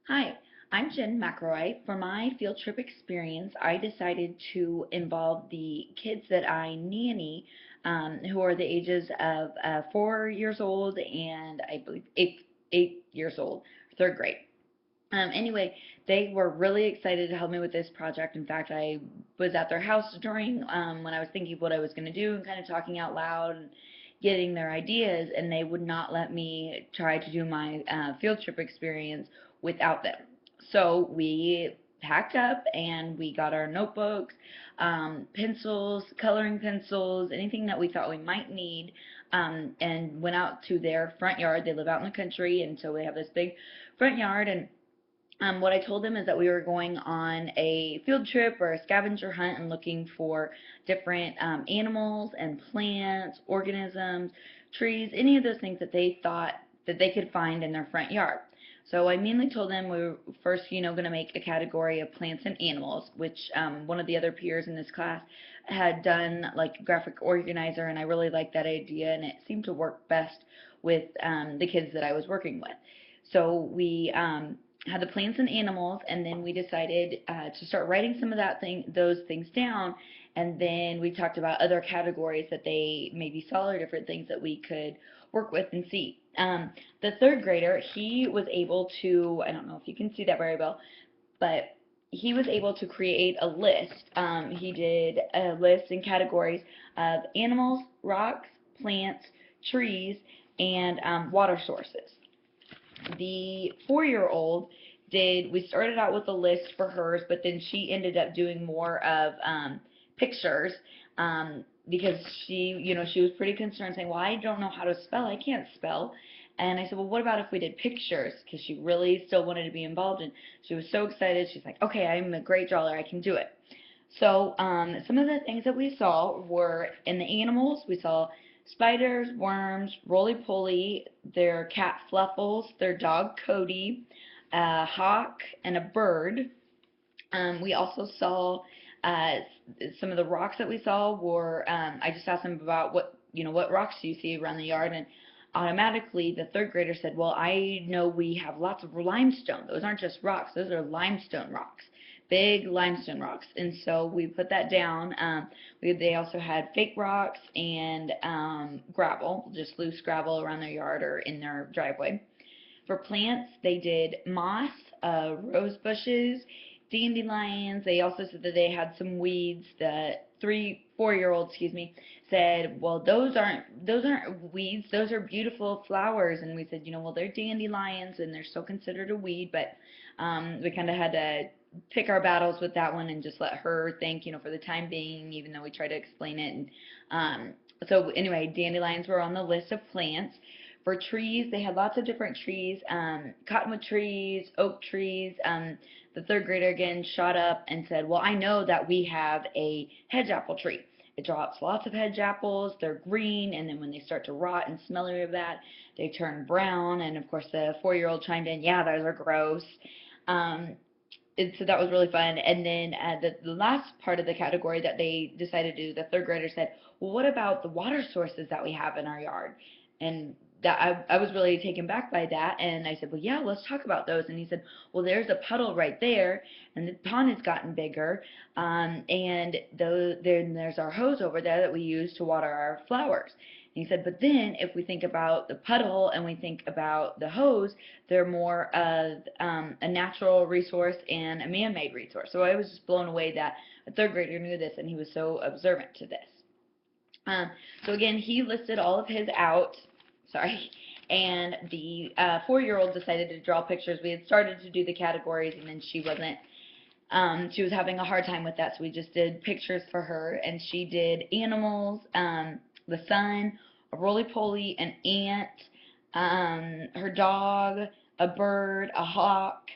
Hi, I'm Jen McElroy. For my field trip experience, I decided to involve the kids that I nanny, who are the ages of 4 years old and I believe 8 years old, third grade. Anyway, they were really excited to help me with this project. In fact, I was at their house during when I was thinking of what I was going to do and kind of talking out loud and getting their ideas, and they would not let me try to do my field trip experience without them. So we packed up and we got our notebooks, pencils, coloring pencils, anything that we thought we might need, and went out to their front yard. They live out in the country, and so we have this big front yard, and what I told them is that we were going on a field trip or a scavenger hunt and looking for different animals and plants, organisms, trees, any of those things that they thought that they could find in their front yard. So I mainly told them we were first, going to make a category of plants and animals, which one of the other peers in this class had done like graphic organizer, and I really liked that idea, and it seemed to work best with the kids that I was working with. So we had the plants and animals, and then we decided to start writing some of those things down, and then we talked about other categories that they maybe saw or different things that we could work with and see. The third grader, he was able to, I don't know if you can see that very well, but he was able to create a list. He did a list in categories of animals, rocks, plants, trees, and water sources. The 4-year-old we started out with a list for hers, but then she ended up doing more of pictures, because she was pretty concerned, saying, well, I don't know how to spell, I can't spell. And I said, well, what about if we did pictures? Because she really still wanted to be involved, and she was so excited. She's like, okay, I'm a great drawer, I can do it. So some of the things that we saw were in the animals. We saw spiders, worms, roly-poly, their cat Fluffles, their dog Cody, a hawk, and a bird. We also saw uh, some of the rocks that we saw were. I just asked them about what rocks do you see around the yard, and automatically the third grader said, "Well, I know we have lots of limestone. Those aren't just rocks; those are limestone rocks, big limestone rocks." And so we put that down. They also had fake rocks and gravel, just loose gravel around their yard or in their driveway. For plants, they did moss, rose bushes, dandelions. They also said that they had some weeds. The 4-year-old, excuse me, said, "Well, those aren't weeds. Those are beautiful flowers." And we said, well, they're dandelions and they're still considered a weed, but we kind of had to pick our battles with that one and just let her think, for the time being, even though we tried to explain it. And so anyway, dandelions were on the list of plants. For trees, they had lots of different trees, cottonwood trees, oak trees. The third grader again shot up and said, well, I know that we have a hedge apple tree. It drops lots of hedge apples. They're green, and then when they start to rot and smell of that, they turn brown. And of course, the 4-year-old chimed in, yeah, those are gross. Um, so that was really fun. And then the last part of the category that they decided to do, the third grader said, well, what about the water sources that we have in our yard? And that I was really taken back by that. And I said, well, yeah, let's talk about those. And he said, well, there's a puddle right there, and the pond has gotten bigger. And then there's our hose over there that we use to water our flowers. And he said, but then if we think about the puddle and we think about the hose, they're more of a natural resource and a man-made resource. So I was just blown away that a third grader knew this, and he was so observant to this. Um, so again, he listed all of his out. Sorry. And the 4-year-old decided to draw pictures. We had started to do the categories, and then she wasn't. She was having a hard time with that, so we just did pictures for her. And she did animals, the sun, a roly-poly, an ant, her dog, a bird, a hawk.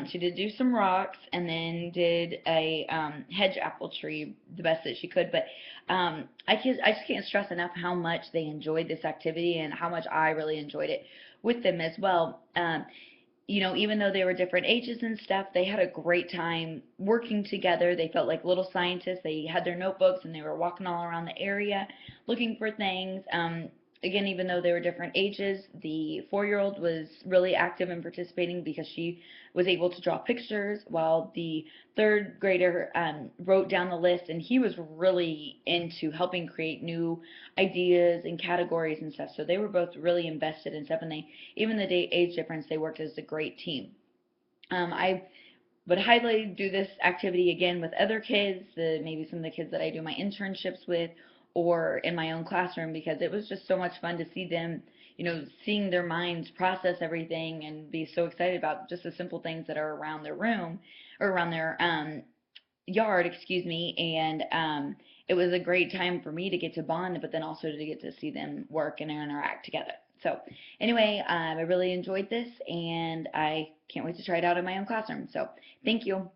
She did do some rocks, and then did a hedge apple tree the best that she could. But I just can't stress enough how much they enjoyed this activity and how much I really enjoyed it with them as well. Even though they were different ages and stuff, they had a great time working together. They felt like little scientists. They had their notebooks and they were walking all around the area looking for things. again, even though they were different ages, the 4-year-old was really active in participating because she was able to draw pictures, while the third grader wrote down the list, and he was really into helping create new ideas and categories and stuff. So they were both really invested in stuff, and they, even the age difference, they worked as a great team. I would highly do this activity again with other kids, maybe some of the kids that I do my internships with, or in my own classroom, because it was just so much fun to see them, seeing their minds process everything and be so excited about just the simple things that are around their room or around their yard, excuse me, and it was a great time for me to get to bond, but then also to get to see them work and interact together. So anyway, I really enjoyed this, and I can't wait to try it out in my own classroom. So thank you.